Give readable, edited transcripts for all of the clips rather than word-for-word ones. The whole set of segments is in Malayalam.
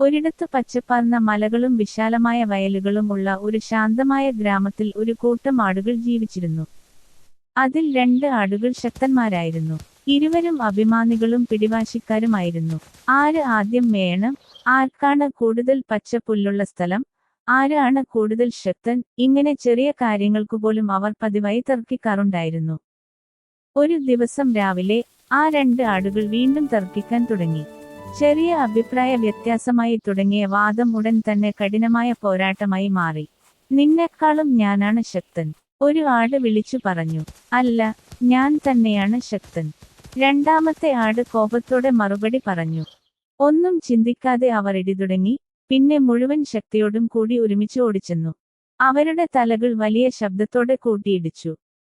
ഒരിടത്ത് പച്ചപ്പാർന്ന മലകളും വിശാലമായ വയലുകളും ഉള്ള ഒരു ശാന്തമായ ഗ്രാമത്തിൽ ഒരു കൂട്ടം ആടുകൾ ജീവിച്ചിരുന്നു. അതിൽ 2 ആടുകൾ ശക്തന്മാരായിരുന്നു. ഇരുവരും അഭിമാനികളും പിടിവാശിക്കാരുമായിരുന്നു. ആര് ആദ്യം മേയണം, ആർക്കാണ് കൂടുതൽ പച്ചപ്പുല്ലുള്ള സ്ഥലം, ആരാണ് കൂടുതൽ ശക്തൻ, ഇങ്ങനെ ചെറിയ കാര്യങ്ങൾക്കുപോലും അവർ പതിവായി തർക്കിക്കാറുണ്ടായിരുന്നു. ഒരു ദിവസം രാവിലെ ആ 2 ആടുകൾ വീണ്ടും തർക്കിക്കാൻ തുടങ്ങി. ചെറിയ അഭിപ്രായ വ്യത്യാസമായി തുടങ്ങിയ വാദം ഉടൻ തന്നെ കഠിനമായ പോരാട്ടമായി മാറി. നിന്നെക്കാളും ഞാനാണ് ശക്തൻ, ഒരു ആട് വിളിച്ചു പറഞ്ഞു. അല്ല, ഞാൻ തന്നെയാണ് ശക്തൻ, രണ്ടാമത്തെ ആട് കോപത്തോടെ മറുപടി പറഞ്ഞു. ഒന്നും ചിന്തിക്കാതെ അവർ ഇടിതുടങ്ങി. പിന്നെ മുഴുവൻ ശക്തിയോടും കൂടി ഒരുമിച്ച് ഓടിച്ചെന്നു. അവരുടെ തലകൾ വലിയ ശബ്ദത്തോടെ കൂട്ടിയിടിച്ചു.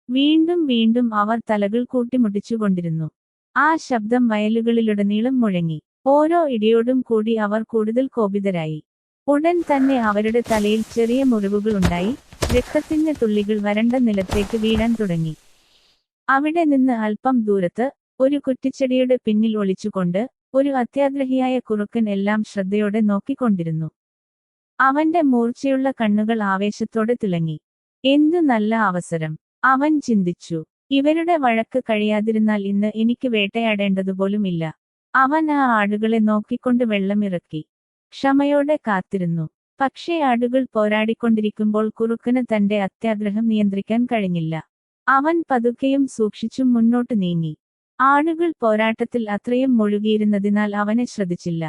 വീണ്ടും വീണ്ടും അവർ തലകൾ കൂട്ടിമുട്ടിച്ചുകൊണ്ടിരുന്നു. ആ ശബ്ദം വയലുകളിലുടനീളം മുഴങ്ങി. ഓരോ ഇടിയോടും കൂടി അവർ കൂടുതൽ കോപിതരായി. ഉടൻ തന്നെ അവരുടെ തലയിൽ ചെറിയ മുറിവുകൾ ഉണ്ടായി. രക്തത്തിന്റെ തുള്ളികൾ വരണ്ട നിലത്തേക്ക് വീഴാൻ തുടങ്ങി. അവിടെ നിന്ന് അല്പം ദൂരത്ത് ഒരു കുറ്റിച്ചെടിയുടെ പിന്നിൽ ഒളിച്ചുകൊണ്ട് ഒരു അത്യാഗ്രഹിയായ കുറുക്കൻ എല്ലാം ശ്രദ്ധയോടെ നോക്കിക്കൊണ്ടിരുന്നു. അവന്റെ മൂർച്ചയുള്ള കണ്ണുകൾ ആവേശത്തോടെ തിളങ്ങി. എന്തു നല്ല അവസരം, അവൻ ചിന്തിച്ചു. ഇവരുടെ വഴക്ക് കഴിയാതിരുന്നാൽ ഇന്ന് എനിക്ക് വേട്ടയാടേണ്ടതുപോലും ഇല്ല. അവൻ ആ ആടുകളെ നോക്കിക്കൊണ്ട് വെള്ളമിറക്കി ക്ഷമയോടെ കാത്തിരുന്നു. പക്ഷേ ആടുകൾ പോരാടിക്കൊണ്ടിരിക്കുമ്പോൾ കുറുക്കന് തന്റെ അത്യാഗ്രഹം നിയന്ത്രിക്കാൻ കഴിഞ്ഞില്ല. അവൻ പതുക്കെയും സൂക്ഷിച്ചും മുന്നോട്ട് നീങ്ങി. ആടുകൾ പോരാട്ടത്തിൽ അത്രയും മുഴുകിയിരുന്നതിനാൽ അവനെ ശ്രദ്ധിച്ചില്ല.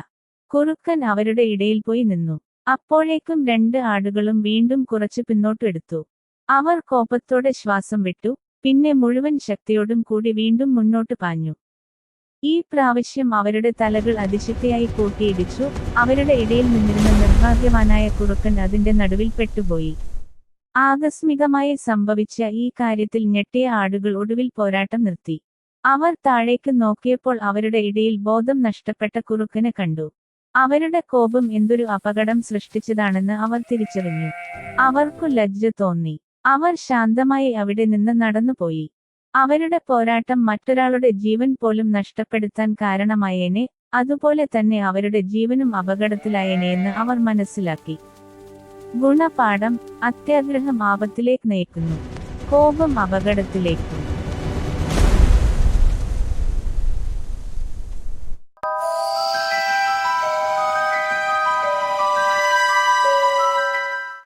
കുറുക്കൻ അവരുടെ ഇടയിൽ പോയി നിന്നു. അപ്പോഴേക്കും 2 ആടുകളും വീണ്ടും കുറച്ച് പിന്നോട്ട് എടുത്തു. അവർ കോപത്തോടെ ശ്വാസം വിട്ടു. പിന്നെ മുഴുവൻ ശക്തിയോടും കൂടി വീണ്ടും മുന്നോട്ട് പാഞ്ഞു. ഈ പ്രാവശ്യം അവരുടെ തലകൾ അതിശക്തിയായി കൂട്ടിയിടിച്ചു. അവരുടെ ഇടയിൽ നിന്നിരുന്ന നിർഭാഗ്യവാനായ കുറുക്കൻ അതിന്റെ നടുവിൽ പെട്ടുപോയി. ആകസ്മികമായി സംഭവിച്ച ഈ കാര്യത്തിൽ ഞെട്ടിയ ആടുകൾ ഒടുവിൽ പോരാട്ടം നിർത്തി. അവർ താഴേക്ക് നോക്കിയപ്പോൾ അവരുടെ ഇടയിൽ ബോധം നഷ്ടപ്പെട്ട കുറുക്കനെ കണ്ടു. അവരുടെ കോപം എന്തൊരു അപകടം സൃഷ്ടിച്ചതാണെന്ന് അവർ തിരിച്ചറിഞ്ഞു. അവർക്കു ലജ്ജ തോന്നി. അവർ ശാന്തമായി അവിടെ നിന്ന് നടന്നുപോയി. അവരുടെ പോരാട്ടം മറ്റൊരാളുടെ ജീവൻ പോലും നഷ്ടപ്പെടുത്താൻ കാരണമായേനെ, അതുപോലെ തന്നെ അവരുടെ ജീവനും അപകടത്തിലായേനെയെന്ന് അവർ മനസ്സിലാക്കി. ഗുണപാഠം: അത്യാഗ്രഹം ആപത്തിലേക്ക് നയിക്കുന്നു, കോപം അപകടത്തിലേക്ക്.